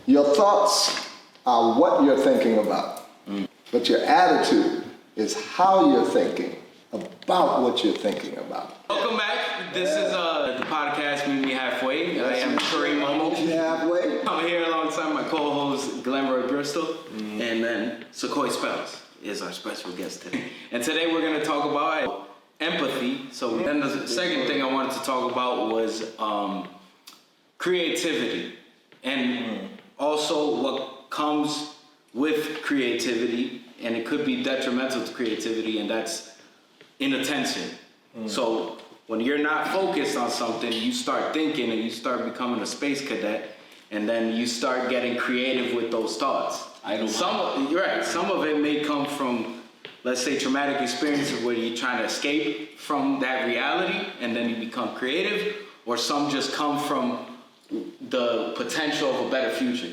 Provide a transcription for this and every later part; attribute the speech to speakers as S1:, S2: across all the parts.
S1: Your thoughts are what you're thinking about, but your attitude is how you're thinking about what you're thinking about.
S2: Welcome back. This is the podcast Meet Me Halfway. I am Kareem Momo.
S1: Meet Me Halfway.
S2: I'm here alongside my co-host Glenroy Bristol, and then Sequoia Spells is our special guest today. And today we're going to talk about empathy. So then the second thing I wanted to talk about was creativity, and also what comes with creativity, and it could be detrimental to creativity, and that's inattention. So when you're not focused on something, you start thinking and you start becoming a space cadet, and then you start getting creative with those thoughts. You're right. Some of it may come from, let's say, traumatic experiences where you're trying to escape from that reality, and then you become creative, or some just come from the potential of a better future.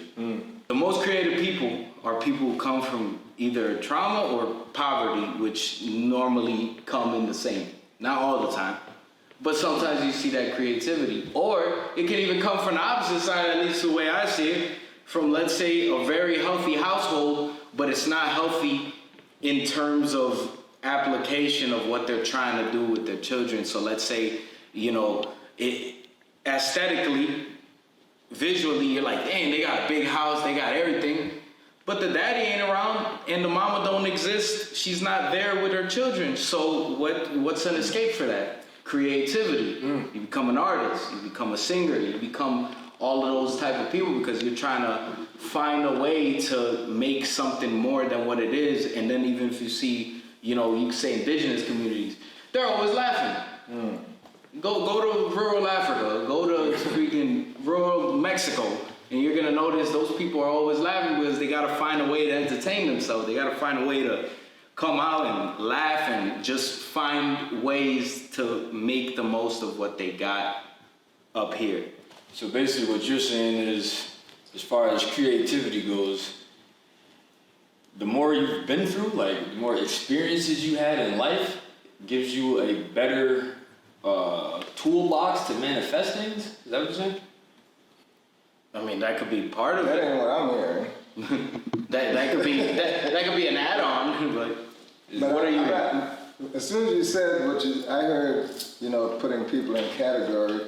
S2: The most creative people are people who come from either trauma or poverty, which normally come in the same. Not all the time, but sometimes you see that creativity. Or it can even come from the opposite side, at least the way I see it, from, let's say, a very healthy household, but it's not healthy in terms of application of what they're trying to do with their children. So let's say, aesthetically, visually, you're like, dang, they got a big house, they got everything, but the daddy ain't around and the mama don't exist. She's not there with her children. So what's an escape for that? Creativity. You become an artist, you become a singer, you become all of those type of people because you're trying to find a way to make something more than what it is. And then even if you see, you can say indigenous communities, they're always laughing. Go to rural Africa, go to freaking rural Mexico, and you're gonna notice those people are always laughing because they gotta find a way to entertain themselves. They gotta find a way to come out and laugh and just find ways to make the most of what they got up here.
S3: So basically what you're saying is, as far as creativity goes, the more you've been through, like the more experiences you had in life, gives you a better toolbox to manifest things? Is that what you're saying?
S2: I mean, that could be part of
S1: That
S2: it.
S1: ain't what I'm hearing.
S2: that could be an add-on. But what are you?
S1: As soon as you said I heard, putting people in a category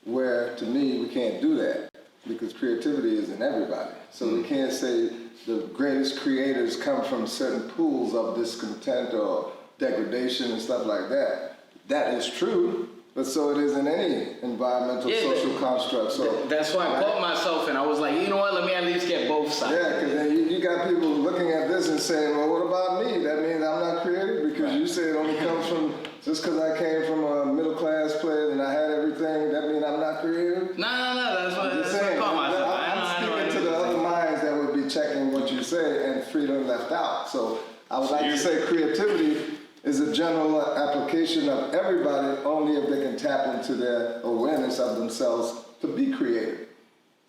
S1: where, to me, we can't do that because creativity is in everybody. So we can't say the greatest creators come from certain pools of discontent or degradation and stuff like that. That is true, but so it is in any environmental, social construct. So
S2: that's why I caught myself and I was like, you know what, let me at least get both sides.
S1: Yeah, because then you got people looking at this and saying, well, what about me? That means I'm not creative because you say it only comes from, just because I came from a middle class place and I had everything, that means I'm not creative?
S2: No, that's what I caught myself.
S1: I'm speaking to the other minds that would be checking what you say and freedom left out. So I would like to say creativity is a general application of everybody only if they can tap into their awareness of themselves to be creative.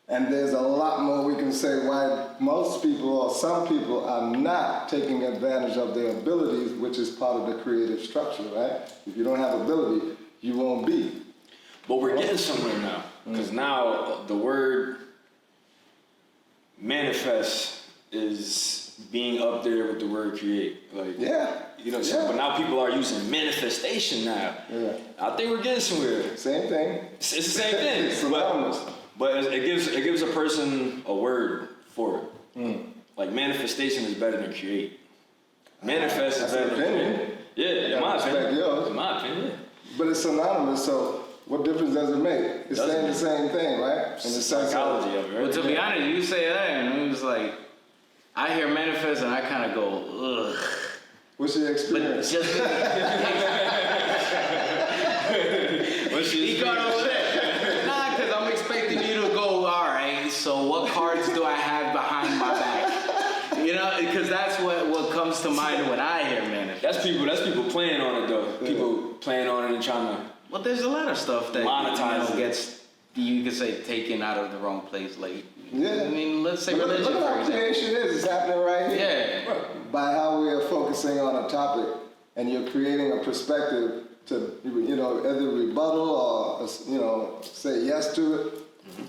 S1: And there's a lot more we can say why most people or some people are not taking advantage of their abilities, which is part of the creative structure, right? If you don't have ability, you won't be.
S3: But we're getting somewhere now, because now the word manifest is being up there with the word create. Like, but now people are using manifestation now. Yeah. I think we're getting somewhere.
S1: Same thing.
S3: It's the same thing. But it gives a person a word for it. Like manifestation is better than create. Manifest is better than create. Yeah, in my opinion.
S1: But it's synonymous, so what difference does it make? It's saying the same thing, right?
S3: It's the psychology of it, right?
S2: Well, to be honest, you say that and it was like, I hear manifest and I kind of go, ugh.
S1: What's your experience?
S2: What's your over there? Nah, because I'm expecting you to go, all right, so what cards do I have behind my back? Because that's what comes to mind when I hear manifest.
S3: That's people playing on it, though. Yeah. People playing on it and trying to
S2: Well, there's a lot of stuff that
S3: monetize
S2: gets, you could say, taken out of the wrong place. Like,
S1: yeah.
S2: I mean, let's say religion,
S1: look at how creation is. It's happening right here.
S2: Yeah.
S1: By how we are focusing on a topic, and you're creating a perspective to, either rebuttal or, say yes to it.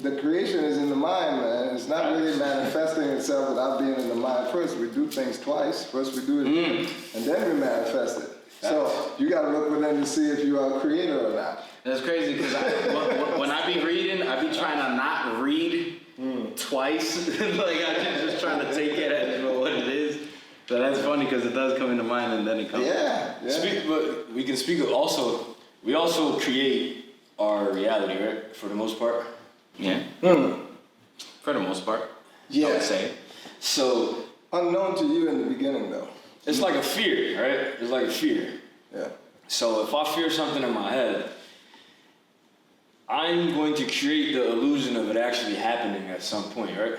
S1: The creation is in the mind, man. It's not really manifesting itself without being in the mind first. We do things twice. First we do it, and then we manifest it. So you got to look within to see if you are a creator or not.
S2: That's crazy because when I be reading, I be trying to not read twice. Like I'm just trying to take it as what it is. So that's funny because it does come into mind and then it comes.
S1: Yeah.
S3: But we can speak of also. We also create our reality, right? For the most part.
S2: Yeah. For the most part.
S1: Yeah.
S2: I would say.
S3: So
S1: Unknown to you in the beginning, though.
S3: it's like a fear, right? It's like a fear.
S1: Yeah.
S3: So if I fear something in my head, I'm going to create the illusion of it actually happening at some point, right?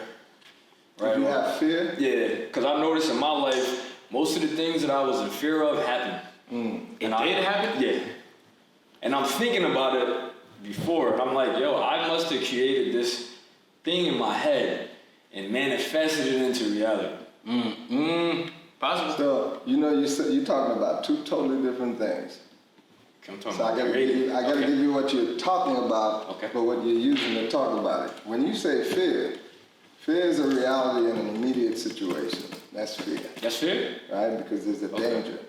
S1: If you have fear.
S3: Yeah, because I've noticed in my life, most of the things that I was in fear of happened.
S2: It did happen?
S3: Yeah. And I'm thinking about it before, and I'm like, yo, I must have created this thing in my head and manifested it into reality.
S2: Possible.
S1: So you're talking about two totally different things.
S3: I'm talking
S1: So I
S3: about
S1: gotta
S3: creating.
S1: give you what you're talking about,
S3: Okay.
S1: but what you're using to talk about it. When you say fear is a reality in an immediate situation. That's fear,
S3: That's fear?
S1: right? Because there's a
S3: Okay.
S1: danger.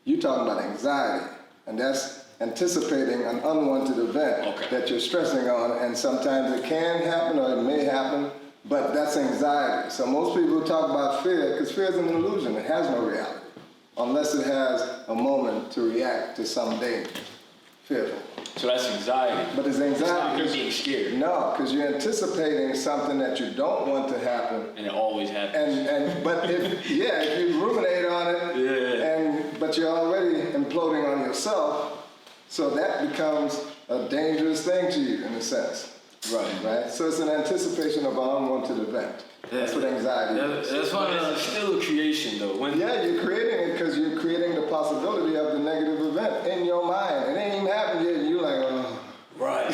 S1: You're talking about anxiety, and that's anticipating an unwanted event
S3: Okay.
S1: that you're stressing on, and sometimes it can happen or it may happen, but that's anxiety. So most people talk about fear because fear is an illusion. It has no reality unless it has a moment to react to some danger. Fearful.
S3: So that's anxiety.
S1: But it's
S3: It's not
S1: anxiety.
S3: just being scared.
S1: No, because you're anticipating something that you don't want to happen.
S3: And it always happens.
S1: But if you ruminate on it,
S3: Yeah.
S1: but you're already imploding on yourself, so that becomes a dangerous thing to you in a sense. Right? So it's an anticipation of an unwanted event. That's what anxiety is.
S2: That's one of
S3: It's still a creation though.
S1: Yeah, you're creating it because you're creating the possibility of the negative event in your mind. It ain't even happened yet, and you're like, oh.
S3: Right.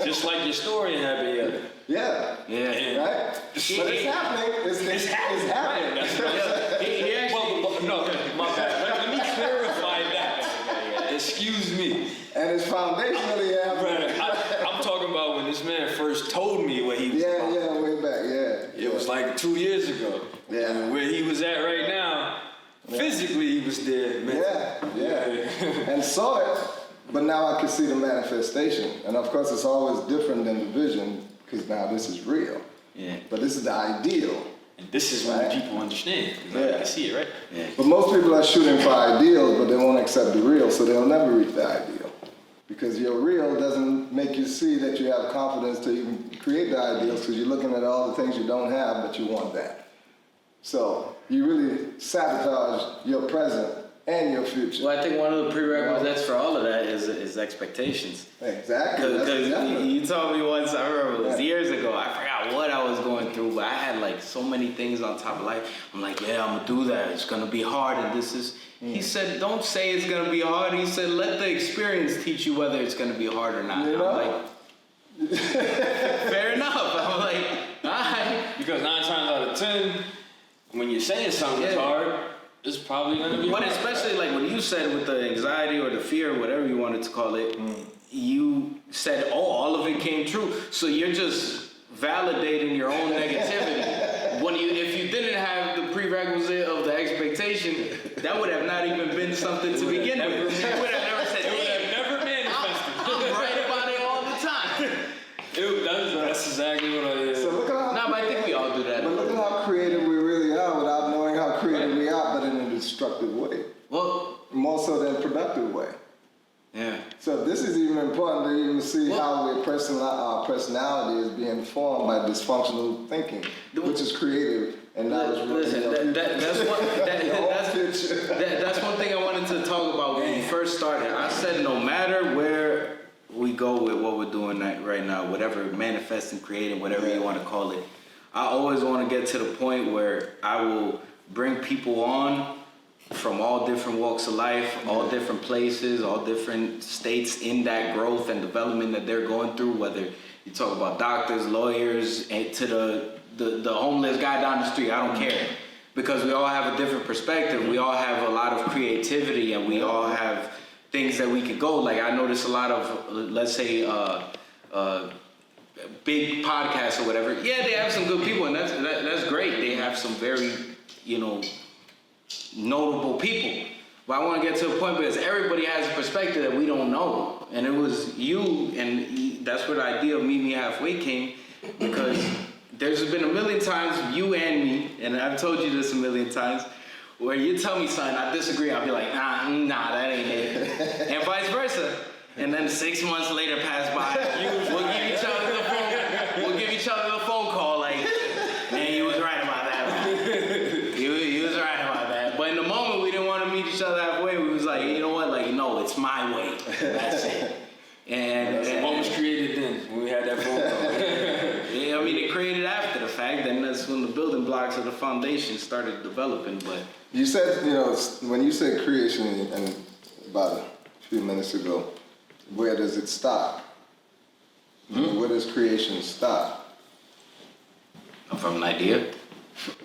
S3: Just like your story ain't happened yet.
S1: Yeah.
S2: Yeah.
S1: Right? But it's happening. It's happening.
S3: Right.
S2: He actually,
S3: Well, no, my bad. Let me clarify that. Excuse me.
S1: And it's foundationally happening.
S3: I'm talking about when this man first told me what he was about.
S1: Yeah, way back, yeah.
S3: It was like 2 years ago.
S1: Yeah.
S3: And where he was at right now, physically he was there.
S1: Yeah. And saw it, but now I can see the manifestation. And of course, it's always different than the vision, because now this is real.
S2: Yeah.
S1: But this is the ideal.
S3: And this is when
S1: Right.
S3: people understand.
S1: Yeah.
S3: You can see it, right?
S2: Yeah.
S1: But most people are shooting for ideals, but they won't accept the real, so they'll never reach the ideal. Because your real doesn't make you see that you have confidence to even create the ideals, because you're looking at all the things you don't have, but you want that. So you really sabotage your present and your future.
S2: Well, I think one of the prerequisites for all of that is expectations.
S1: Exactly. That's
S2: Because
S1: definitely.
S2: you told me once, I remember it was
S1: Yeah.
S2: years ago, I forgot what I was going through, but I had like so many things on top of life. I'm like, yeah, I'm gonna do that. It's gonna be hard, and this is. He said, don't say it's gonna be hard. He said, let the experience teach you whether it's gonna be hard or not.
S1: You know?
S2: I'm like, fair enough. I'm like, all right.
S3: Because 9 times out of 10, when you're saying something's
S2: Yeah.
S3: hard, it's probably gonna be
S2: But
S3: hard.
S2: especially like what you said with the anxiety or the fear, whatever you wanted to call it, you said, oh, all of it came true. So you're just validating your own negativity. If you didn't have the prerequisite of the expectation, that would have not even been something to begin with. You would have never said,
S3: It would
S2: hey,
S3: have never manifested.
S2: I'm right about it all the time.
S3: That's exactly what I did.
S1: So look at how.
S2: No, but I think we all do that.
S1: But look at how creative we really are without knowing how creative we are, but in a destructive way.
S2: Well,
S1: More so than a productive way.
S2: yeah.
S1: So this is even important to even see how our personality is being formed by dysfunctional thinking, which is creative and not as
S2: Listen, that's one thing I wanted to talk about when we first started. I said no matter where we go with what we're doing right now, whatever, manifesting, creating, whatever you want to call it, I always want to get to the point where I will bring people on from all different walks of life, all different places, all different states in that growth and development that they're going through, whether you talk about doctors, lawyers, and to the homeless guy down the street, I don't care. Because we all have a different perspective. We all have a lot of creativity, and we all have things that we could go. Like I notice a lot of, let's say, big podcasts or whatever. Yeah, they have some good people, and that's great. They have some very, notable people. But I want to get to a point because everybody has a perspective that we don't know. And it was you, and that's where the idea of Meet Me Halfway came, because there's been a million times, you and me, and I've told you this a million times, where you tell me something, I disagree, I'll be like, nah, that ain't it. And vice versa. And then 6 months later pass by, we'll give each other the phone call, like, man, you was right about that. You was right about that. But in the moment, we didn't want to meet each other halfway. We was like, you know what? Like, no, it's my way. That's it. And
S3: what was created then when we had that phone call?
S2: Yeah, I mean, it created after the fact. Then that's when the building blocks of the foundation started developing. But
S1: You said, when you said creation, and about a few minutes ago, where does it stop? Where does creation stop?
S2: from an idea.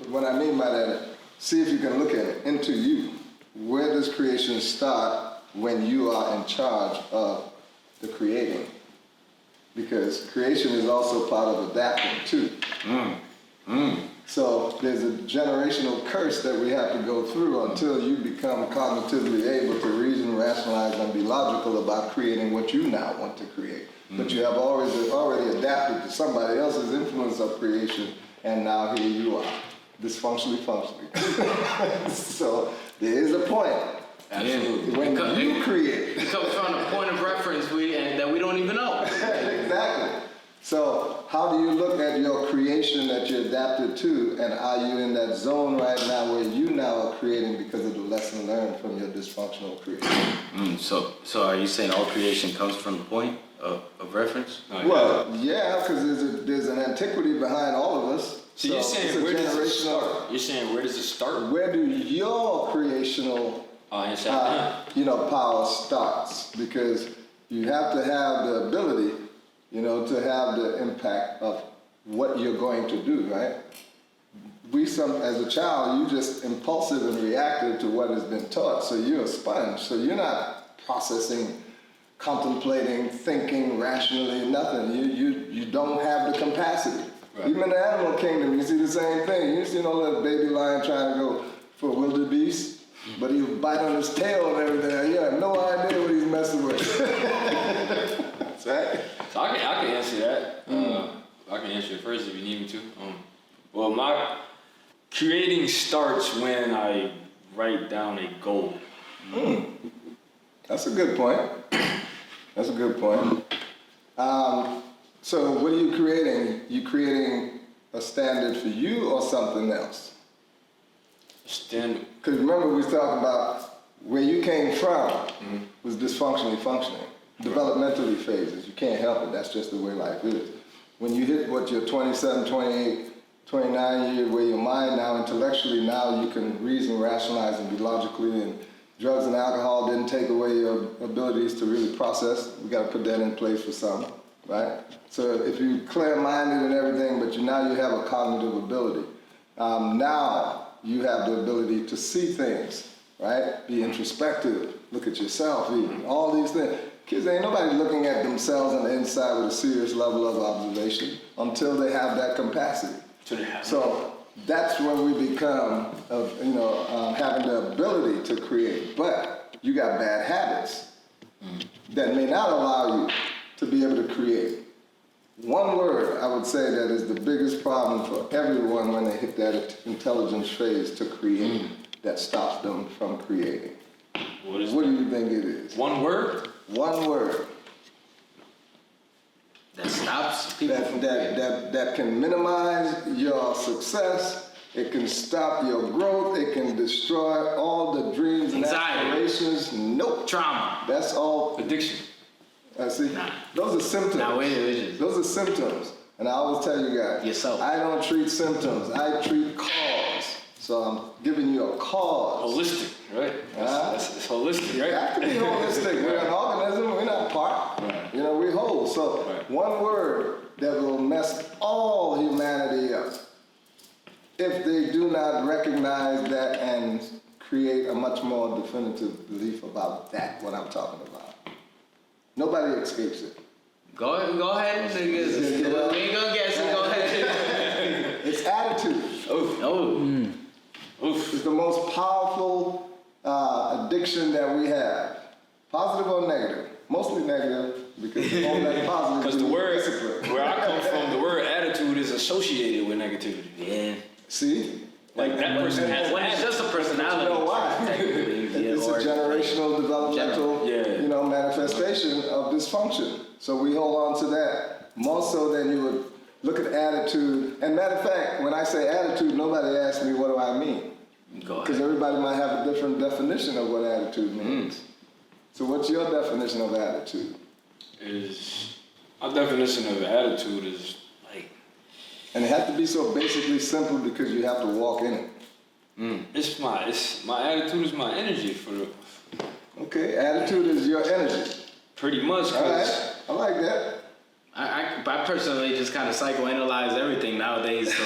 S1: What I mean by that, see if you can look at it into you. Where does creation start when you are in charge of the creating? Because creation is also part of adapting too. So there's a generational curse that we have to go through until you become cognitively able to reason, rationalize, and be logical about creating what you now want to create. But you have already adapted to somebody else's influence of creation, and now here you are, dysfunctionally functioning. So there is a point.
S2: Absolutely.
S1: When you create.
S2: It comes from a point of reference that we don't even know.
S1: Exactly. So how do you look at your creation that you adapted to, and are you in that zone right now where you now are creating because of the lesson learned from your dysfunctional creation?
S2: So are you saying all creation comes from the point of reference?
S1: Well, yeah, because there's an antiquity behind all of us.
S3: So you're saying where does it start? You're saying where does it start?
S1: Where do your creational power starts? Because you have to have the ability, to have the impact of what you're going to do, right? As a child, you're just impulsive and reactive to what has been taught. So you're a sponge. So you're not processing, contemplating, thinking rationally, nothing. You don't have the capacity. Right. Even in the animal kingdom, you see the same thing. You see little baby lion trying to go for wildebeest, but he'll bite on his tail and everything. You have no idea what he's messing with. Right?
S3: So I can answer that. I can answer it first if you need me to. Well, my creating starts when I write down a goal.
S1: That's a good point. That's a good point. So what are you creating? You creating a standard for you or something else?
S3: Standard.
S1: Because remember we was talking about where you came from was dysfunctionally functioning. Developmentally phases. You can't help it. That's just the way life is. When you hit your 27, 28, 29 years, where your mind now, intellectually now, you can reason, rationalize, and be logically, and drugs and alcohol didn't take away your abilities to really process. We got to put that in place for some, right? So if you're clear-minded and everything, but now you have a cognitive ability. Now you have the ability to see things, right? Be introspective, look at yourself even, all these things. Kids, ain't nobody looking at themselves on the inside with a serious level of observation until they have that capacity. So that's when we become, having the ability to create. But you got bad habits that may not allow you to be able to create. One word I would say that is the biggest problem for everyone when they hit that intelligence phase to create that stops them from creating. What do you think it is?
S3: One word?
S1: One word.
S2: That stops people from
S1: that can minimize your success. It can stop your growth. It can destroy all the dreams and aspirations. Nope.
S2: Trauma.
S1: That's all.
S3: Addiction.
S1: See, those are symptoms. Those are symptoms. And I always tell you guys,
S2: yourself.
S1: I don't treat symptoms. I treat cause. So I'm giving you a cause.
S3: Holistic, right? It's holistic, right?
S1: It has to be holistic. We're an organism. We're not part. Right. We're whole. So one word that will mess all humanity up if they do not recognize that and create a much more definitive belief about that, what I'm talking about. Nobody escapes it.
S2: Go ahead, niggas. We ain't gonna guess it. Go ahead.
S1: It's attitude. It's the most powerful addiction that we have. Positive or negative? Mostly negative because you won't let positive.
S3: Because the word, where I come from, the word attitude is associated with negativity.
S2: Yeah.
S1: See?
S3: Like that person has
S2: When it's just a personality.
S1: You know why? It's a generational, developmental, manifestation of dysfunction. So we hold on to that more so than you would look at attitude. And matter of fact, when I say attitude, nobody asks me what do I mean. Because everybody might have a different definition of what attitude means. So what's your definition of attitude?
S3: My definition of attitude is like...
S1: And it has to be so basically simple because you have to walk in it.
S3: It's my attitude is my energy for the...
S1: Okay, attitude is your energy.
S3: Pretty much,
S1: All right, I like that.
S2: I personally just kind of psychoanalyze everything nowadays. So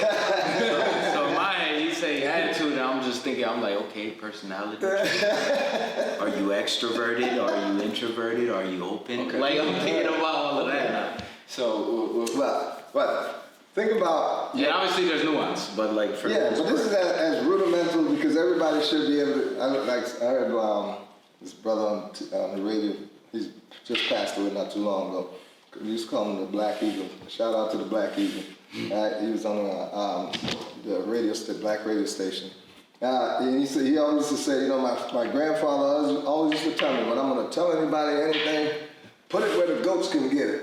S2: in my head, you say attitude, and I'm just thinking, I'm like, okay, personality. Are you extroverted? Are you introverted? Are you open?
S3: Okay.
S2: Like, I'm thinking about all of that now.
S1: So, but think about...
S2: Yeah, obviously there's nuance, but like for...
S1: Yeah, but this is as rudimental because everybody should be able to... I heard this brother on the radio, he's just passed away not too long ago. We used to call him the Black Eagle. Shout out to the Black Eagle. He was on the black radio station. And he always used to say, my grandfather always used to tell me, when I'm going to tell anybody anything, put it where the goats can get it.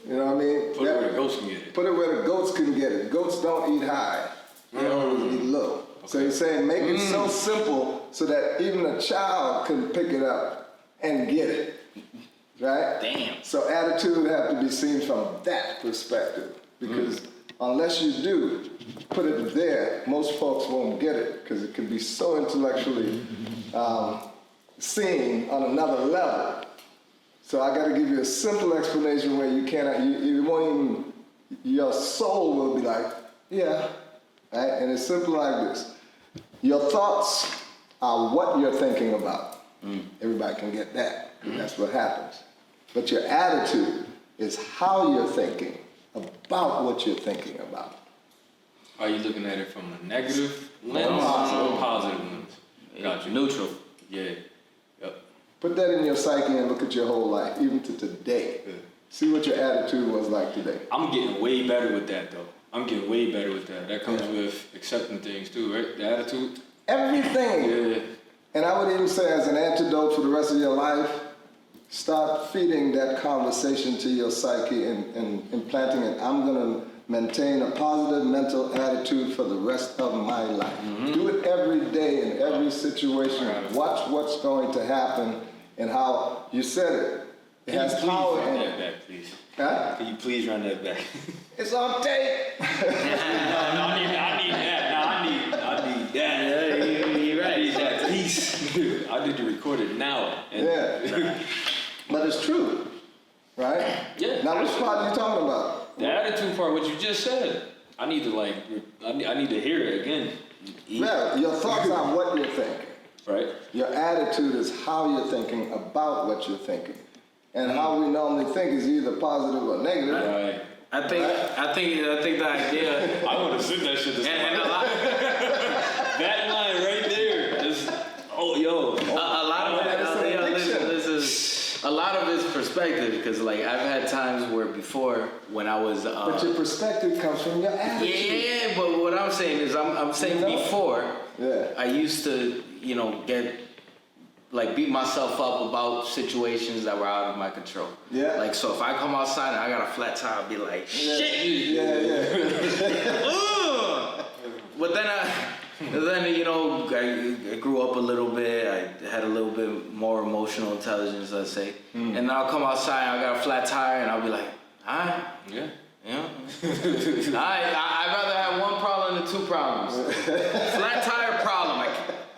S1: You know what I mean?
S3: Put it where the goats can get it.
S1: Put it where the goats can get it. Goats don't eat high. They always eat low. Okay. So he's saying make it so simple so that even a child can pick it up and get it. Right?
S2: Damn.
S1: So attitude have to be seen from that perspective. Because unless you do put it there, most folks won't get it because it can be so intellectually seen on another level. So I got to give you a simple explanation where you cannot, you won't even, your soul will be like, yeah, right? And it's simple like this. Your thoughts are what you're thinking about. Everybody can get that. That's what happens. But your attitude is how you're thinking about what you're thinking about.
S3: Are you looking at it from a negative lens or positive lens? Got you.
S2: Neutral.
S3: Yeah. Yep.
S1: Put that in your psyche and look at your whole life, even to today. See what your attitude was like today.
S3: I'm getting way better with that, though. I'm getting way better with that. That comes with accepting things, too, right? The attitude.
S1: Everything.
S3: Yeah.
S1: And I would even say as an antidote for the rest of your life, start feeding that conversation to your psyche and implanting it. I'm going to maintain a positive mental attitude for the rest of my life. Do it every day in every situation. Watch what's going to happen and how you said it. It has power in it.
S3: Run that back, please.
S1: Huh?
S3: Can you please run that back?
S1: It's on tape.
S3: No, I need that. No, I need that.
S2: Yeah, you're right.
S3: I need that piece. I need to record it now.
S1: Yeah. But it's true, right?
S3: Yeah.
S1: Now, which part are you talking about?
S3: The attitude part, what you just said. I need to I need to hear it again.
S1: Yeah, your thoughts are what you're thinking.
S3: Right.
S1: Your attitude is how you're thinking about what you're thinking. And how we normally think is either positive or negative.
S3: Right.
S2: I think the idea.
S3: I want to sing that shit.
S2: And a lot.
S3: That line right there is. Oh, yo.
S2: A lot of it. A lot of it's perspective because like I've had times where before when I was.
S1: But your perspective comes from your attitude.
S2: Yeah. But what I'm saying is I'm saying before.
S1: Yeah.
S2: I used to get beat myself up about situations that were out of my control.
S1: Yeah.
S2: Like so if I come outside and I got a flat tire, I'll be like shit.
S1: Yeah.
S2: But then I grew up a little bit. I had a little bit more emotional intelligence, let's say. And I'll come outside, I got a flat tire, and I'll be like, all right.
S3: Yeah.
S2: I'd rather have one problem than two problems. Flat tire problem,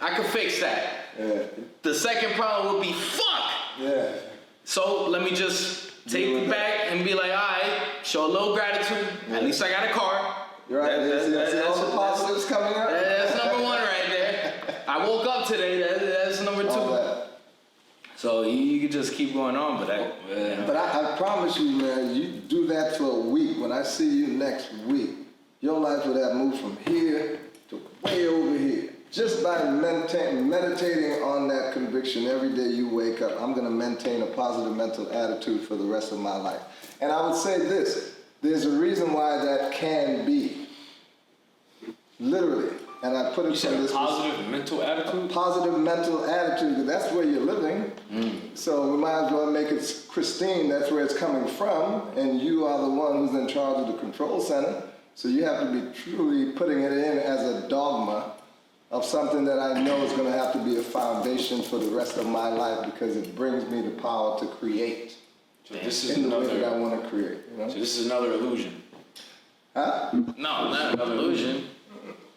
S2: I could fix that.
S1: Yeah.
S2: The second problem would be fuck.
S1: Yeah.
S2: So let me just take it back and be like, all right, show a little gratitude. At least I got a car.
S1: You're right. That's all the positives coming up.
S2: That's number one right there. I woke up today. That's number two. So you could just keep going on, but
S1: But I promise you, man, you do that for a week. When I see you next week, your life would have moved from here to way over here. Just by meditating on that conviction every day you wake up, I'm going to maintain a positive mental attitude for the rest of my life. And I would say this, there's a reason why that can be. Literally. And I put it from this
S3: positive mental attitude?
S1: Positive mental attitude, because that's where you're living. So we might as well make it Christine, that's where it's coming from, and you are the one who's in charge of the control center. So you have to be truly putting it in as a dogma of something that I know is going to have to be a foundation for the rest of my life because it brings me the power to create.
S3: So this is
S1: in the way that I want to create. You know?
S3: So this is another illusion.
S1: Huh?
S2: no, not an illusion.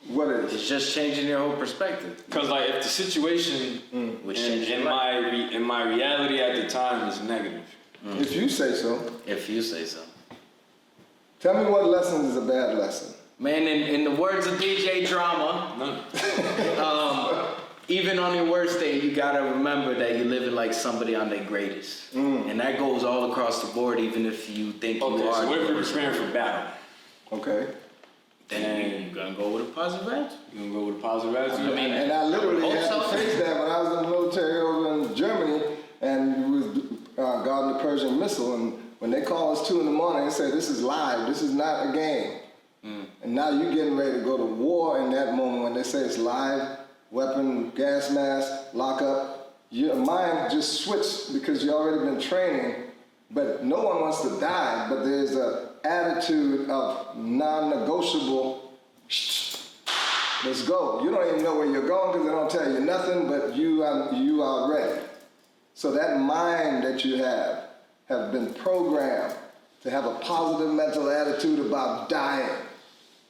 S1: What is?
S2: It's just changing your whole perspective.
S3: Because like if the situation in my reality at the time is negative.
S1: If you say so.
S2: If you say so.
S1: Tell me what lesson is a bad lesson.
S2: Man, in the words of DJ Drama,
S3: None.
S2: even on your worst day, you gotta remember that you're living like somebody on their greatest. And that goes all across the board, even if you think you are.
S3: Okay, so what if you're preparing for battle?
S1: Okay.
S2: Then you're gonna go with a positive attitude.
S3: You gonna go with a positive attitude?
S2: I mean,
S1: And I literally had to face that when I was in the military over in Germany and we was guarding the Persian missile. And when they call us 2 in the morning and say, this is live, this is not a game. And now you're getting ready to go to war in that moment when they say it's live, weapon, gas mask, lockup. Your mind just switched because you already been training, but no one wants to die, but there's a attitude of non-negotiable, let's go. You don't even know where you're going because they don't tell you nothing, but you are ready. So that mind that you have been programmed to have a positive mental attitude about dying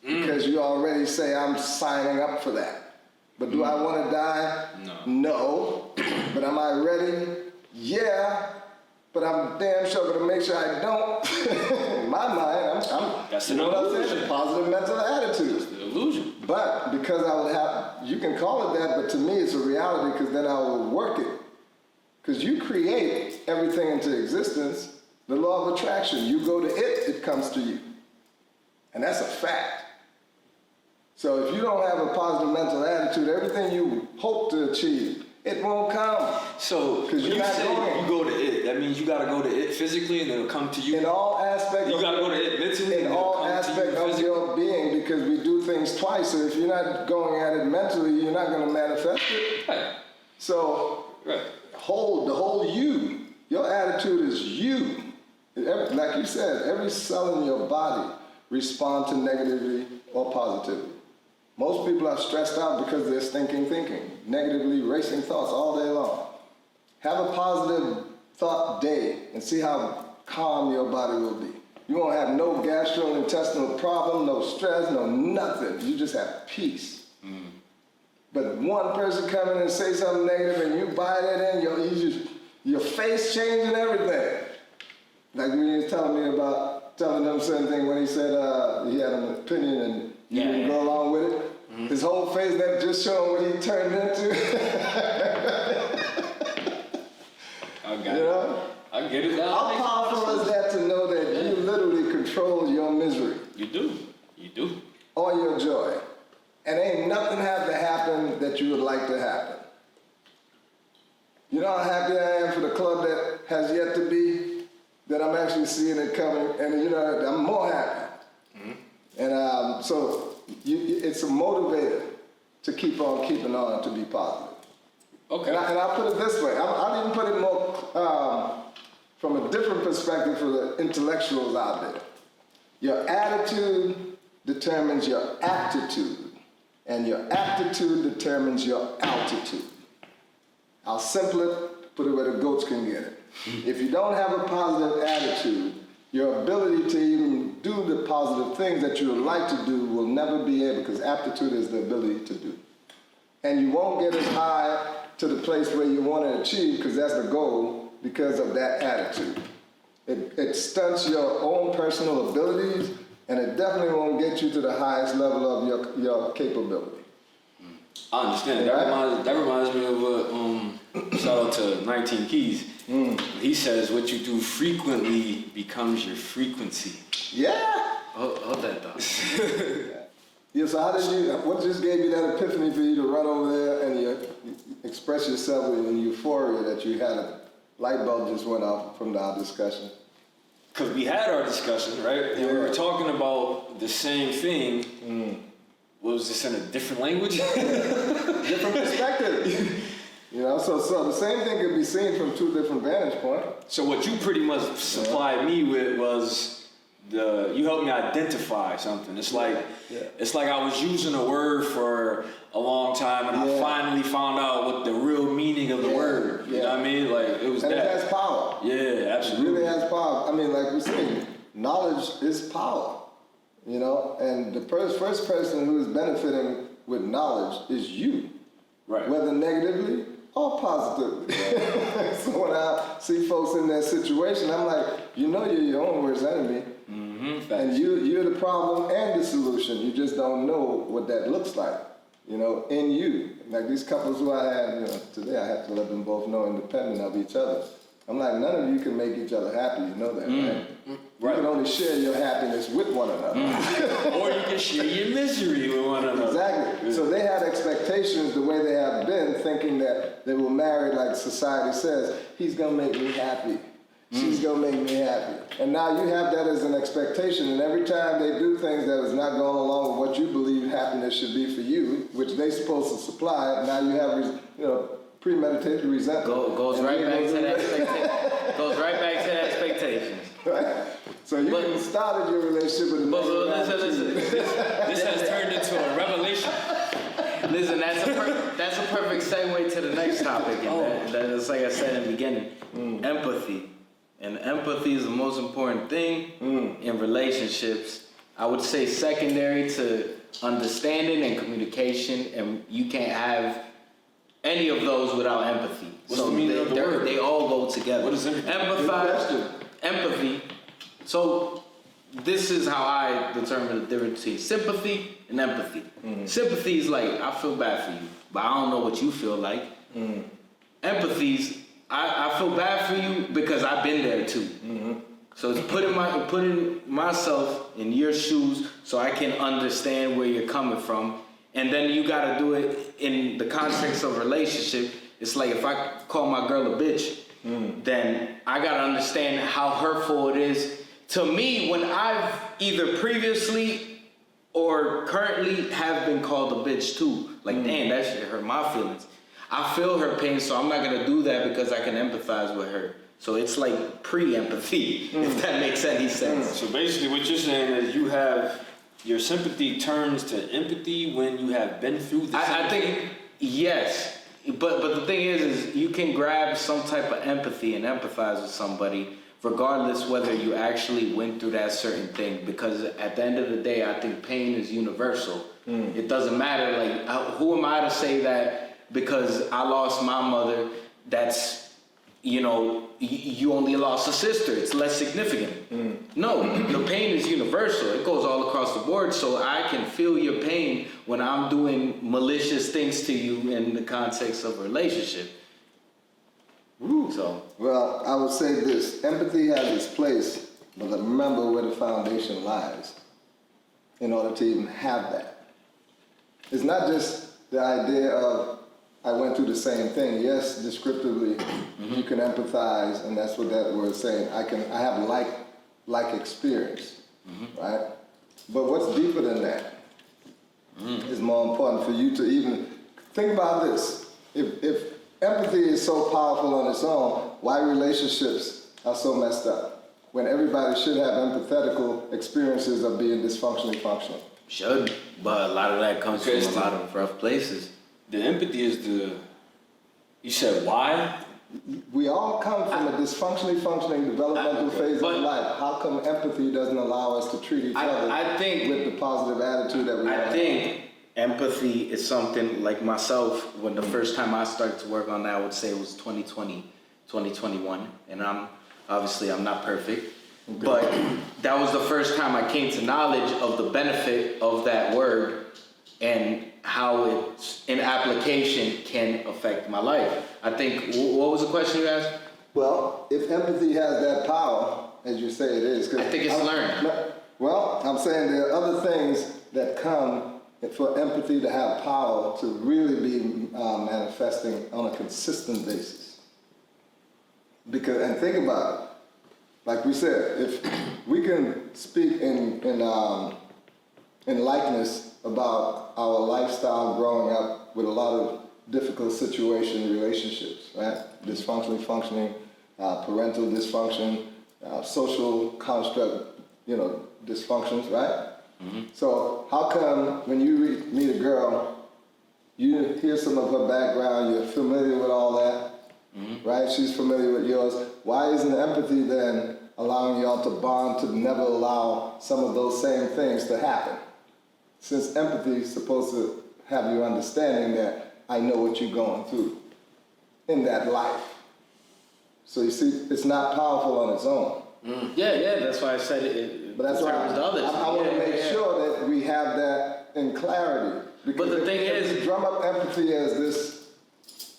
S1: because you already say, I'm signing up for that. But do I want to die? No. But am I ready? Yeah. But I'm damn sure going to make sure I don't. In my mind,
S3: That's
S1: you know what I'm saying? A positive mental attitude.
S3: The illusion.
S1: But because I would have, you can call it that, but to me it's a reality because then I will work it. Because you create everything into existence, the law of attraction. You go to it, it comes to you. And that's a fact. So if you don't have a positive mental attitude, everything you hope to achieve, it won't come.
S3: So when you
S1: not
S3: say
S1: going.
S3: you go to it, that means you gotta go to it physically and it'll come to you.
S1: In all aspects.
S3: You gotta go to it mentally.
S1: In all aspects of your being, because we do things twice. So if you're not going at it mentally, you're not going to manifest it.
S3: Right.
S1: So
S3: Right.
S1: the whole you, your attitude is you. Like you said, every cell in your body responds to negativity or positivity. Most people are stressed out because they're thinking, negatively racing thoughts all day long. Have a positive thought day and see how calm your body will be. You won't have no gastrointestinal problem, no stress, no nothing. You just have peace. But one person come in and say something negative and you buy that in, your face changing everything. Like when you was telling them certain thing when he said he had an opinion and you didn't go along with it. His whole face, that just showing what he turned into.
S3: I got
S1: You
S3: it.
S1: know?
S3: I get it now.
S1: How powerful is that to know that you literally control your misery
S3: You do. You do.
S1: or your joy? And ain't nothing have to happen that you would like to happen. You know how happy I am for the club that has yet to be, that I'm actually seeing it coming, and you know, I'm more happy. And so it's a motivator to keep on keeping on, to be positive.
S3: Okay.
S1: And I'll put it this way, I'll even put it more from a different perspective for the intellectuals out there. Your attitude determines your aptitude, and your aptitude determines your altitude. I'll simply put it where the goats can get it. If you don't have a positive attitude, your ability to even do the positive things that you would like to do will never be able, because aptitude is the ability to do. And you won't get as high to the place where you want to achieve, because that's the goal, because of that attitude. It stunts your own personal abilities, and it definitely won't get you to the highest level of your capability.
S3: I understand.
S1: Right?
S3: That reminds me of Shout out to 19 Keys. He says what you do frequently becomes your frequency.
S1: Yeah.
S2: Hold that thought.
S1: Yeah, so what just gave you that epiphany for you to run over there and you express yourself in euphoria that you had a light bulb just went off from our discussion?
S3: Because we had our discussion, right? And we were talking about the same thing. What was this in a different language?
S1: Different perspective. You know, so the same thing could be seen from two different vantage points.
S3: So what you pretty much supplied me with was you helped me identify something. It's like I was using a word for a long time and I finally found out what the real meaning of the word. You know what I mean? Like it was
S1: and
S3: that.
S1: it has power.
S3: Yeah, absolutely.
S1: It really has power. I mean, like we say, knowledge is power. You know, and the first person who is benefiting with knowledge is you.
S3: Right.
S1: Whether negatively or positively. Right. So when I see folks in that situation, I'm like, you know you're your own worst enemy. And you're the problem and the solution. You just don't know what that looks like, you know, in you. Like these couples who I had, you know, today I have to let them both know independent of each other. I'm like, none of you can make each other happy, you know that, right? You can only share your happiness with one another.
S3: Or you can share your misery with one another.
S1: Exactly. So they had expectations the way they have been, thinking that they were married like society says, he's gonna make me happy. She's gonna make me happy. And now you have that as an expectation, and every time they do things that is not going along with what you believe happiness should be for you, which they're supposed to supply, now you have, premeditated resentment.
S2: Goes right back to the expectation. Goes right back to the expectations.
S1: Right? So you started your relationship with a
S2: listen.
S3: This has turned into a revelation.
S2: Listen, that's a perfect segue to the next topic. And that's like I said in the beginning, empathy. And empathy is the most important thing in relationships. I would say secondary to understanding and communication, and you can't have any of those without empathy.
S3: What's the meaning of the word?
S2: They all go together.
S3: What is empathy?
S2: Empathy. So this is how I determine the difference between sympathy and empathy. Sympathy is like, I feel bad for you, but I don't know what you feel like. Empathy's, I feel bad for you because I've been there too. So it's putting myself in your shoes so I can understand where you're coming from. And then you gotta do it in the context of a relationship. It's like if I call my girl a bitch, then I gotta understand how hurtful it is to me when I've either previously or currently have been called a bitch too. Like, damn, that shit hurt my feelings. I feel her pain, so I'm not gonna do that because I can empathize with her. So it's like pre-empathy, if that makes any sense.
S3: So basically what you're saying is you have, your sympathy turns to empathy when you have been through the
S2: I think, yes. But the thing is you can grab some type of empathy and empathize with somebody regardless whether you actually went through that certain thing, because at the end of the day, I think pain is universal. It doesn't matter, like, who am I to say that because I lost my mother, that's, you only lost a sister, it's less significant. No, the pain is universal. It goes all across the board, so I can feel your pain when I'm doing malicious things to you in the context of a relationship. So.
S1: Well, I would say this, empathy has its place, but remember where the foundation lies in order to even have that. It's not just the idea of, I went through the same thing. Yes, descriptively, you can empathize, and that's what that word is saying. I have like experience, right? But what's deeper than that is more important for you to even think about this. If empathy is so powerful on its own, why relationships are so messed up when everybody should have empathetical experiences of being dysfunctionally functional?
S2: Should, but a lot of that comes from a lot of rough places.
S3: The empathy is you said why?
S1: We all come from a dysfunctionally functioning developmental phase of life. How come empathy doesn't allow us to treat each other with the positive attitude that we have?
S2: I think empathy is something like myself, when the first time I started to work on that, I would say it was 2020, 2021. And I'm not perfect. But that was the first time I came to knowledge of the benefit of that word and how it's in application application can affect my life. I think, what was the question you asked?
S1: Well, if empathy has that power, as you say it is.
S2: I think it's learned.
S1: Well, I'm saying there are other things that come for empathy to have power to really be manifesting on a consistent basis. Because, and think about it, like we said, if we can speak in likeness about our lifestyle growing up with a lot of difficult situation relationships, right? Dysfunctionally functioning, parental dysfunction, social construct, dysfunctions, right? Mm-hmm. So how come when you meet a girl, you hear some of her background, you're familiar with all that, mm-hmm. right? She's familiar with yours. Why isn't empathy then allowing y'all to bond to never allow some of those same things to happen? Since empathy is supposed to have you understanding that I know what you're going through in that life. So you see, it's not powerful on its own.
S2: Mm. Yeah, that's why I said it.
S1: But that's why I want to make sure that we have that in clarity. Because
S2: but the thing is,
S1: we drum up empathy as this,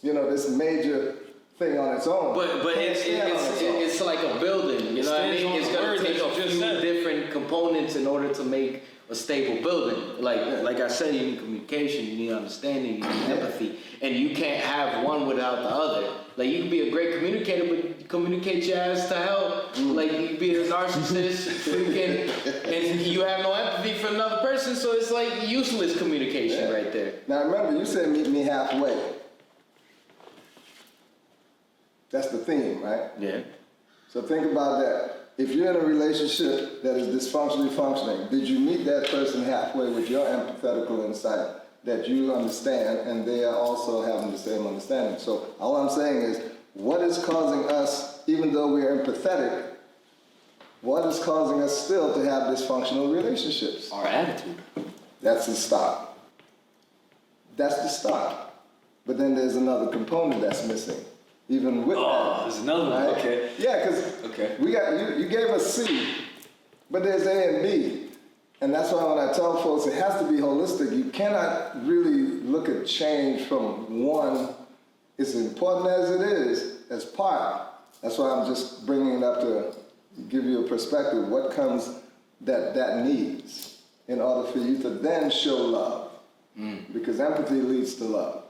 S1: this major thing on its own.
S2: But it's like a building, you know what I mean? It's going to take a few different components in order to make a stable building. Like I said, you need communication, you need understanding, you need empathy, and you can't have one without the other. Like you can be a great communicator, but communicate your ass to hell. Like you can be a narcissist, and you have no empathy for another person, so it's like useless communication right there.
S1: Now remember, you said meet me halfway. That's the theme, right?
S2: Yeah.
S1: So think about that. If you're in a relationship that is dysfunctionally functioning, did you meet that person halfway with your empathetical insight that you understand and they are also having the same understanding? So all I'm saying is, what is causing us, even though we are empathetic, what is causing us still to have dysfunctional relationships?
S3: Our attitude.
S1: That's the start. That's the start. But then there's another component that's missing. Even with that.
S3: There's another one, okay.
S1: Yeah, because we got you gave us C, but there's A and B. And that's why when I tell folks it has to be holistic, you cannot really look at change from one, as important as it is, as part. That's why I'm just bringing it up to give you a perspective, what comes that needs in order for you to then show love. Because empathy leads to love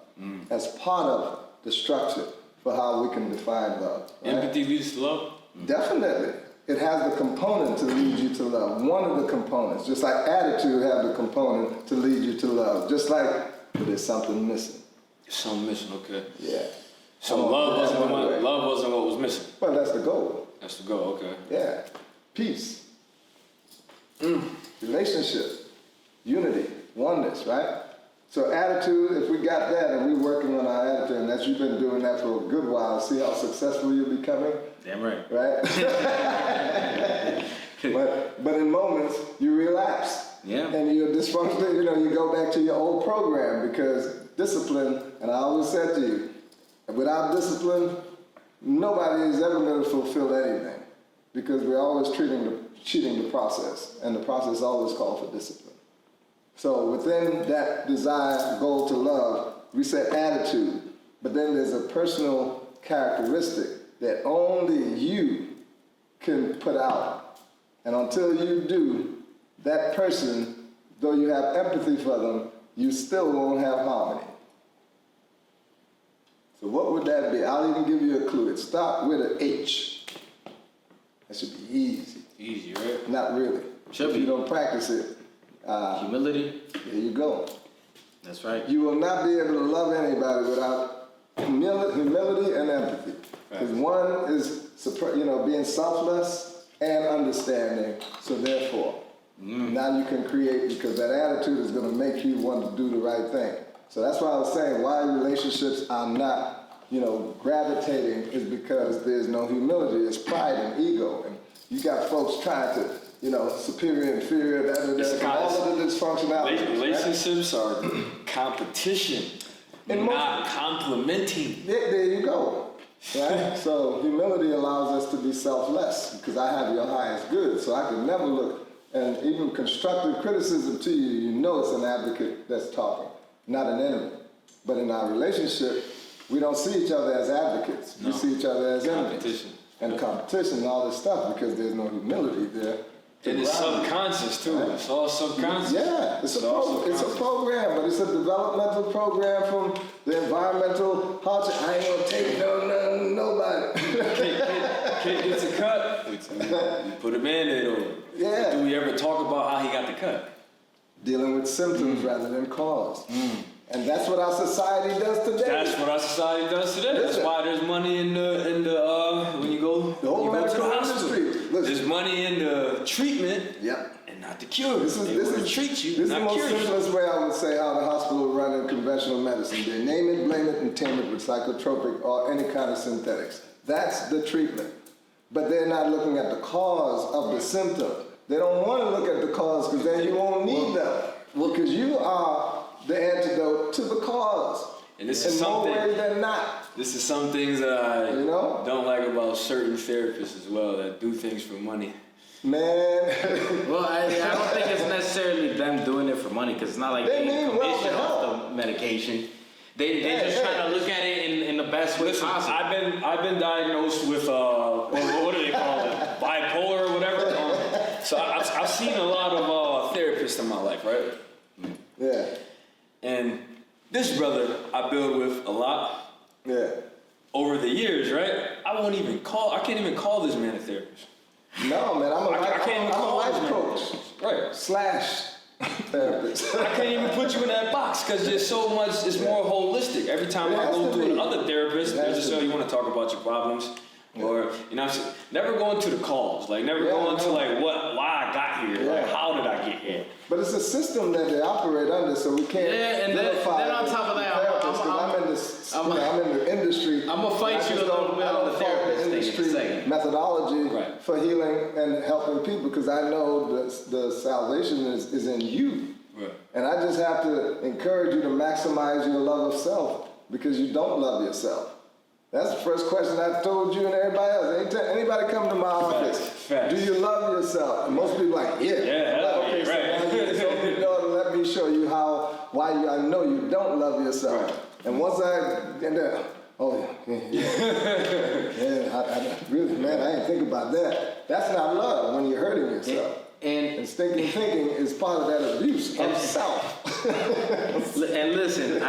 S1: as part of the structure for how we can define love. Right?
S3: Empathy leads to love?
S1: Definitely. It has the component to lead you to love. One of the components. Just like attitude has the component to lead you to love. Just like there's something missing.
S3: There's something missing, okay.
S1: Yeah.
S3: So love wasn't what was missing?
S1: Well, that's the goal.
S3: That's the goal, okay.
S1: Yeah. Peace. Relationship. Unity. Oneness, right? So attitude, if we got that and we're working on our attitude, and that you've been doing that for a good while, see how successful you're becoming?
S2: Damn right.
S1: Right? but in moments, you relapse.
S2: Yeah.
S1: And you're dysfunctional, you go back to your old program because discipline, and I always said to you, without discipline, nobody is ever going to fulfill anything because we're always cheating the process, and the process always calls for discipline. So within that desire, goal to love, we said attitude, but then there's a personal characteristic that only you can put out. And until you do, that person, though you have empathy for them, you still won't have harmony. So what would that be? I'll even give you a clue. It starts with an H. That should be easy.
S3: Easy, right?
S1: Not really.
S2: Should
S1: if
S2: be.
S1: you don't practice it.
S2: Humility.
S1: There you go.
S2: That's right.
S1: You will not be able to love anybody without humility and empathy. Because one is, being selfless and understanding. So therefore, now you can create, because that attitude is going to make you want to do the right thing. So that's why I was saying why relationships are not, gravitating is because there's no humility. It's pride and ego. And you got folks trying to, superior, inferior, all of the dysfunctionality.
S3: Relationships are competition, not complementing.
S1: There you go. Right? So humility allows us to be selfless because I have your highest good. So I can never look, and even constructive criticism to you, it's an advocate that's talking, not an enemy. But in our relationship, we don't see each other as advocates.
S3: No.
S1: We see each other as enemies.
S3: Competition.
S1: And competition and all this stuff because there's no humility there.
S3: And it's subconscious too.
S1: Right.
S3: It's all subconscious.
S1: Yeah, it's a program, but it's a developmental program from the environmental hardship. I ain't gonna take nobody.
S3: Kid gets a cut, you put a Band-Aid over it.
S1: Yeah.
S3: Do we ever talk about how he got the cut?
S1: Dealing with symptoms rather than cause. And that's what our society does today.
S3: That's what our society does today. That's
S1: Listen.
S3: why there's money in the when you go
S1: The whole
S3: when you go to the
S1: medical
S3: hospital.
S1: industry. Listen.
S3: There's money in the treatment
S1: Yep.
S3: and not the cure.
S1: This
S3: They will treat you,
S1: this is the
S3: not
S1: most
S3: cure you.
S1: simplest way I would say how the hospital run in conventional medicine. They name it, blame it, and tame it with psychotropic or any kind of synthetics. That's the treatment. But they're not looking at the cause of the symptom. They don't want to look at the cause because then you won't need them. Because you are the antidote to the cause.
S3: And this is
S1: in more
S3: something.
S1: ways than not.
S3: This is some things that I
S1: You know?
S3: don't like about certain therapists as well that do things for money.
S1: Man.
S2: Well, I don't think it's necessarily them doing it for money because it's not like
S1: They
S2: they
S1: mean well
S2: commission
S1: to
S2: off the medication. They just trying to look at it in the best way
S3: Listen,
S2: possible.
S3: I've been diagnosed with what do they call it, bipolar or whatever. So I've seen a lot of therapists in my life, right?
S1: Yeah.
S3: And this brother I build with a lot
S1: Yeah.
S3: over the years, right? I can't even call this man a therapist.
S1: No, man, I'm a life
S3: this man.
S1: coach.
S3: Right.
S1: / therapist.
S3: I can't even put you in that box because there's so much, it's more holistic. Every time
S1: It
S3: I
S1: has
S3: go
S1: to
S3: to
S1: be.
S3: another therapist,
S1: It
S3: they're
S1: has
S3: just
S1: to
S3: saying,
S1: be.
S3: you want to talk about your problems? Or, you know what I'm saying? Never going to the cause. Like, never
S1: Yeah,
S3: going to,
S1: no.
S3: like, why I got here. Like,
S1: Yeah.
S3: how did I get here?
S1: But it's a system that they operate under, so we can't
S2: Yeah, and then on top of that,
S1: I'm in the industry.
S2: I'm gonna fight
S1: I
S2: you a
S1: just
S2: little
S1: don't-
S2: bit
S1: I
S2: on
S1: don't
S2: the
S1: follow
S2: therapist thing in a
S1: industry
S2: second.
S1: methodology
S3: Right.
S1: for healing and helping people because I know the salvation is in you.
S3: Right.
S1: And I just have to encourage you to maximize your love of self because you don't love yourself. That's the first question I've told you and everybody else. Anybody come to my office,
S3: Facts.
S1: do you love yourself? And most people are like, yeah.
S3: Yeah,
S1: I'm like,
S3: hell
S1: okay,
S3: yeah,
S1: so
S3: right.
S1: now you just open the door to let me show you why I know you don't love yourself.
S3: Right.
S1: And once I really, man, I didn't think about that. That's not love when you're hurting yourself. And stinking thinking is part of that abuse of self.
S2: And listen,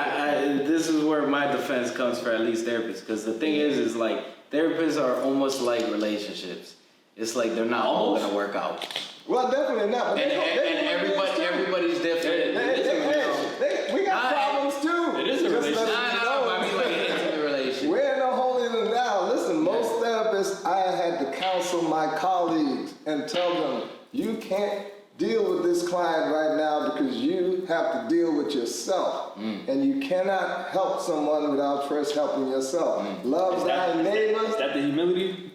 S2: this is where my defense comes for at least therapists, because the thing is like therapists are almost like relationships. It's like they're not all gonna work out,
S1: Well, definitely not. But
S2: and everybody's different.
S1: We got problems too.
S3: It is a
S1: Just
S3: relationship.
S1: let you know.
S2: I mean like an intimate relationship.
S1: We're no holier than thou. Listen, most therapists, I had to counsel my colleagues and tell them, you can't deal with this client right now because you have to deal with yourself. And you cannot help someone without first helping yourself. Love thy neighbor.
S3: Is that the humility?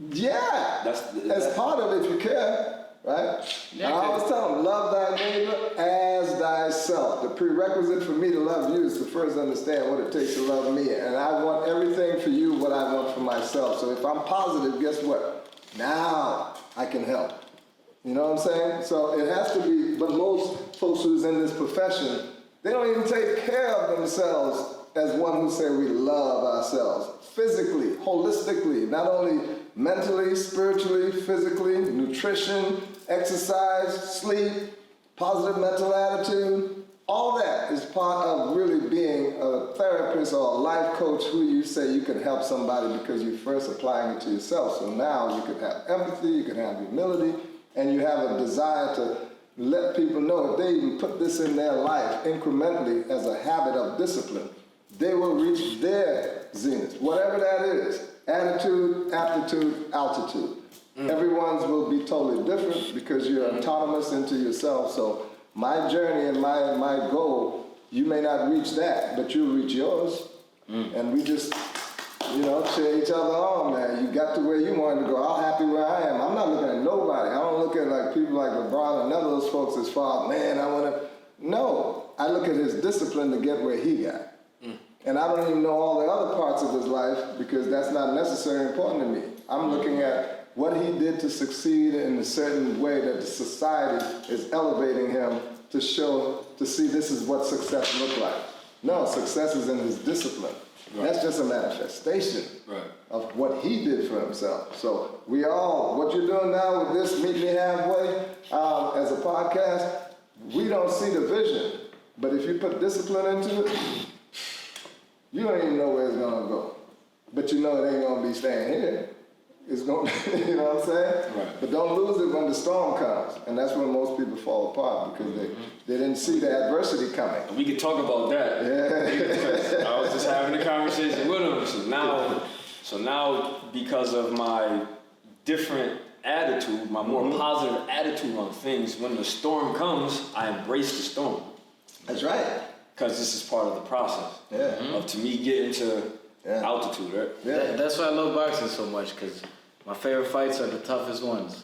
S1: Yeah. That's part of it if you care, right?
S2: Yeah,
S1: And I always tell them, love thy neighbor as thyself. The prerequisite for me to love you is to first understand what it takes to love me. And I want everything for you what I want for myself. So if I'm positive, guess what? Now I can help. You know what I'm saying? So it has to be, but most folks who's in this profession, they don't even take care of themselves as one who say we love ourselves. Physically, holistically, not only mentally, spiritually, physically, nutrition, exercise, sleep, positive mental attitude, all that is part of really being a therapist or a life coach who you say you can help somebody because you're first applying it to yourself. So now you can have empathy, you can have humility, and you have a desire to let people know if they even put this in their life incrementally as a habit of discipline, they will reach their zenith, whatever that is, attitude, aptitude, altitude. Everyone's will be totally different because you're autonomous into yourself. So my journey and my goal, you may not reach that, but you'll reach yours. And we just, cheer each other on, man. You got to where you wanted to go. I'm happy where I am. I'm not looking at nobody. I don't look at like people like LeBron and none of those folks as far, man, I want to. No, I look at his discipline to get where he got. And I don't even know all the other parts of his life because that's not necessarily important to me. I'm looking at what he did to succeed in a certain way that the society is elevating him to see this is what success looked like. No, success is in his discipline.
S3: Right.
S1: That's just a manifestation
S3: Right.
S1: of what he did for himself. So we all, what you're doing now with this Meet Me Halfway as a podcast, we don't see the vision. But if you put discipline into it, you don't even know where it's gonna go. But you know it ain't gonna be staying here. It's gonna, you know what I'm saying?
S3: Right.
S1: But don't lose it when the storm comes. And that's when most people fall apart because they didn't see the adversity coming.
S3: We could talk about that.
S1: Yeah.
S3: Because I was just having a conversation with him. So now because of my different attitude, my more positive attitude on things, when the storm comes, I embrace the storm.
S1: That's right.
S3: Because this is part of the process of to me getting to altitude, right?
S1: Yeah.
S2: That's why I love boxing so much, because my favorite fights are the toughest ones.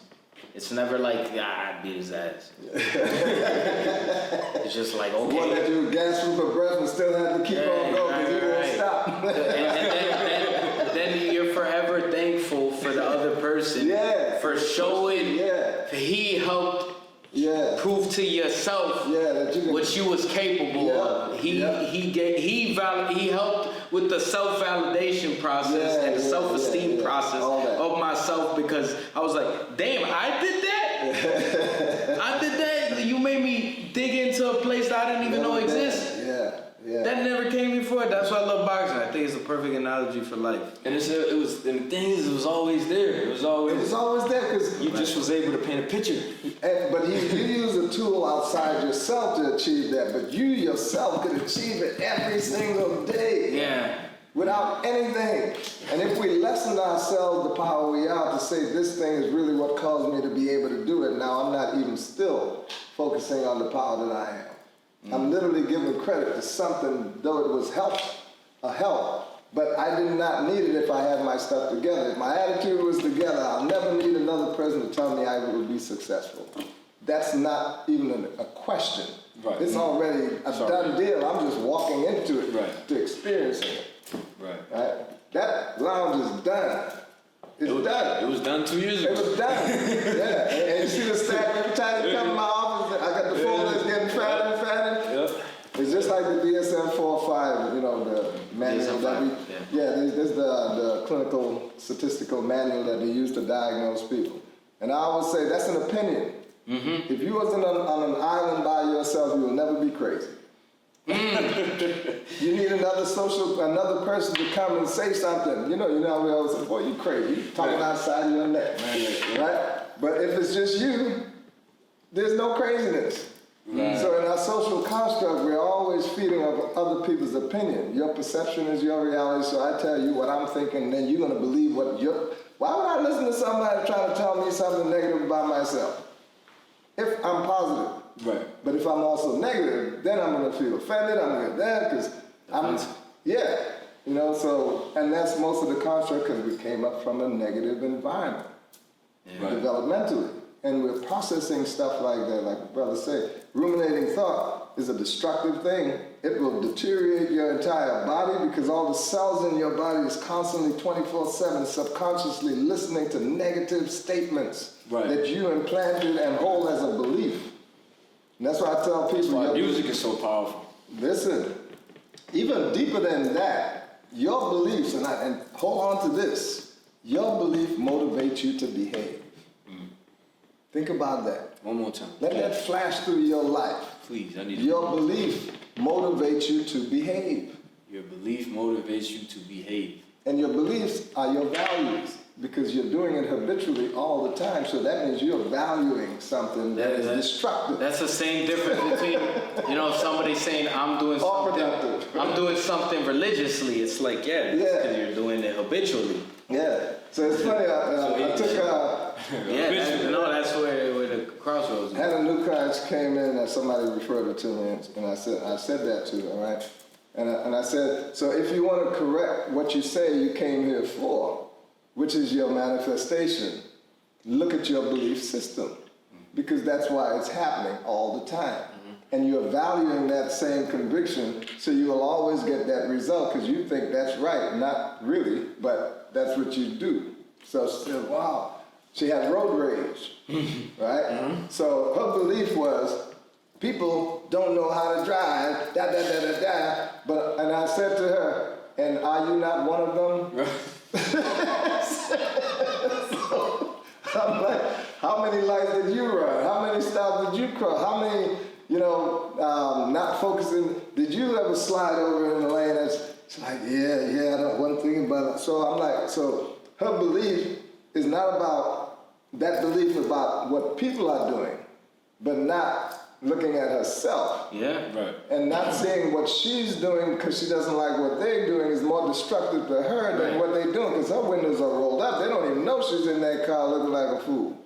S2: It's never like, I beat his ass. It's just like, okay.
S1: One that you gasp for breath and still have to keep on going because you won't stop.
S2: and then you're forever thankful for the other person for showing he helped prove to yourself
S1: that you can,
S2: what you was capable of. He helped with the self-validation process and the self-esteem process of myself, because I was like, damn, I did that? I did that? You made me dig into a place that I didn't even know existed. That never came before. That's why I love boxing. I think it's a perfect analogy for life.
S3: And and the thing is, it was always there. It was always
S1: there because
S3: you just was able to paint a picture.
S1: But you use a tool outside yourself to achieve that, but you yourself could achieve it every single day.
S2: Yeah.
S1: Without anything. And if we lessened ourselves the power we are to say this thing is really what caused me to be able to do it, now I'm not even still focusing on the power that I am. I'm literally giving credit to something, though it was a help, but I did not need it if I had my stuff together. If my attitude was together, I'll never need another person to tell me I would be successful. That's not even a question.
S3: Right.
S1: It's already a done deal. I'm just walking into it to experiencing it. Right? That lounge is done. It's done.
S3: It was done 2 years ago.
S1: It was done. And you see the staff every time they come to my office, I got the folders getting fatter and fatter.
S3: Yep.
S1: It's just like the DSM-4/5, the manual that we, there's the clinical statistical manual that they use to diagnose people. And I always say that's an opinion. If you wasn't on an island by yourself, you will never be crazy. You need another person to come and say something. We always say, boy, you crazy. You talking outside of your neck, man. Right? But if it's just you, there's no craziness. Right. So in our social construct, we're always feeding off other people's opinion. Your perception is your reality, so I tell you what I'm thinking, and then you're going to believe what why would I listen to somebody trying to tell me something negative about myself? If I'm positive.
S3: Right.
S1: But if I'm also negative, then I'm going to feel offended, I'm going to get that, because and that's most of the construct, because we came up from a negative environment, developmentally. And we're processing stuff like that, like the brother said. Ruminating thought is a destructive thing. It will deteriorate your entire body because all the cells in your body is constantly 24/7 subconsciously listening to negative statements that you implanted and hold as a belief. And that's why I tell people.
S3: That's why music is so powerful.
S1: Listen, even deeper than that, your beliefs, and hold on to this, your belief motivates you to behave. Think about that.
S3: One more time.
S1: Let that flash through your life.
S3: Please, I need
S1: your belief motivates you to behave.
S3: Your belief motivates you to behave.
S1: And your beliefs are your values because you're doing it habitually all the time. So that means you're valuing something that is destructive.
S2: That's the same difference between, if somebody's saying I'm doing something religiously. It's like, because you're doing it habitually.
S1: Yeah. So it's funny. I took
S2: that's where the crossroads is.
S1: Had a new client came in and somebody referred it to me, and I said that to her, right? And I said, so if you want to correct what you say you came here for, which is your manifestation, look at your belief system, because that's why it's happening all the time. And you're valuing that same conviction, so you will always get that result because you think that's right. Not really, but that's what you do. So she said, wow. She had road rage, right? So her belief was people don't know how to drive, But, and I said to her, and are you not one of them? So, I'm like, how many lights did you run? How many stops did you cross? How many, not focusing, did you ever slide over in the lane? She's like, yeah, I don't one thing about it. So I'm like, so her belief is not about, that belief about what people are doing, but not looking at herself.
S2: Yeah.
S3: Right.
S1: And not seeing what she's doing because she doesn't like what they're doing is more destructive to her than what they're doing because her windows are rolled up. They don't even know she's in that car looking like a fool.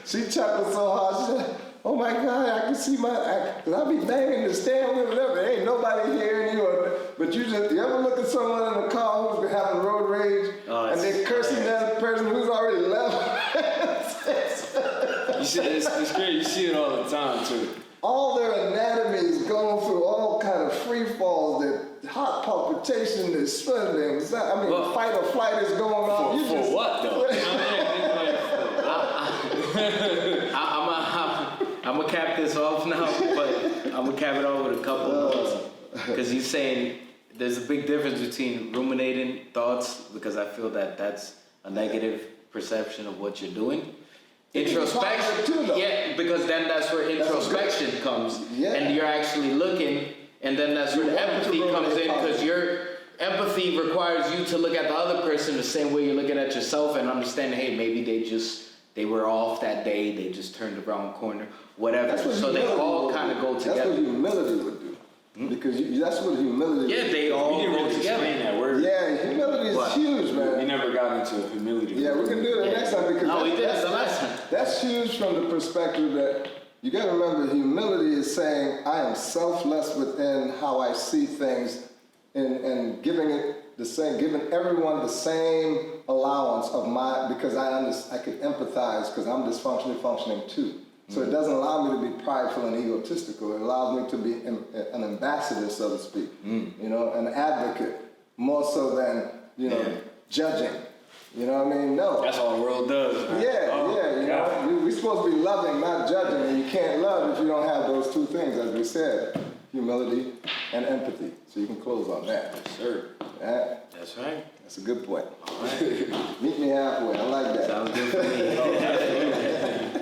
S1: She chuckled so hard, she said, oh my God, I can see cause I be banging the steering wheel and everything. Ain't nobody hearing you. But you ever look at someone in a car who's been having road rage and they're cursing that person who's already left?
S3: You see, it's great. You see it all the time too.
S1: All their anatomy is going through all kind of free falls, their heart palpitation, their sweating, fight or flight is going on.
S3: For what though?
S2: I'm gonna cap this off now, but I'm gonna cap it off with a couple of notes. Because he's saying there's a big difference between ruminating thoughts, because I feel that that's a negative perception of what you're doing. Introspection,
S1: too, though.
S2: yeah, because then that's where introspection comes, and you're actually looking, and then that's where empathy comes in, because your empathy requires you to look at the other person the same way you're looking at yourself and understand, hey, maybe they were off that day, they just turned the wrong corner, whatever. So they all kind of go together.
S1: That's what humility would do. Because that's what humility would do.
S2: Yeah, they all
S3: didn't
S2: go
S3: really
S2: together.
S3: explain that word.
S1: Yeah, humility is huge, man.
S3: We never got into humility.
S1: Yeah, we can do it next time because
S2: No, we did it the last time.
S1: That's huge from the perspective that you got to remember. Humility is saying I am selfless within how I see things, and giving it the same, giving everyone the same allowance of because I could empathize because I'm dysfunctionally functioning too. So it doesn't allow me to be prideful and egotistical. It allows me to be an ambassador, so to speak. An advocate, more so than judging. You know what I mean? No.
S3: That's all the world does. Man.
S1: Yeah. We're supposed to be loving, not judging, and you can't love if you don't have those two things, as we said, humility and empathy. So you can close on that.
S3: Yes, sir.
S2: That's right.
S1: That's a good point.
S2: All right.
S1: Meet me halfway. I like that.
S2: Sounds good for me.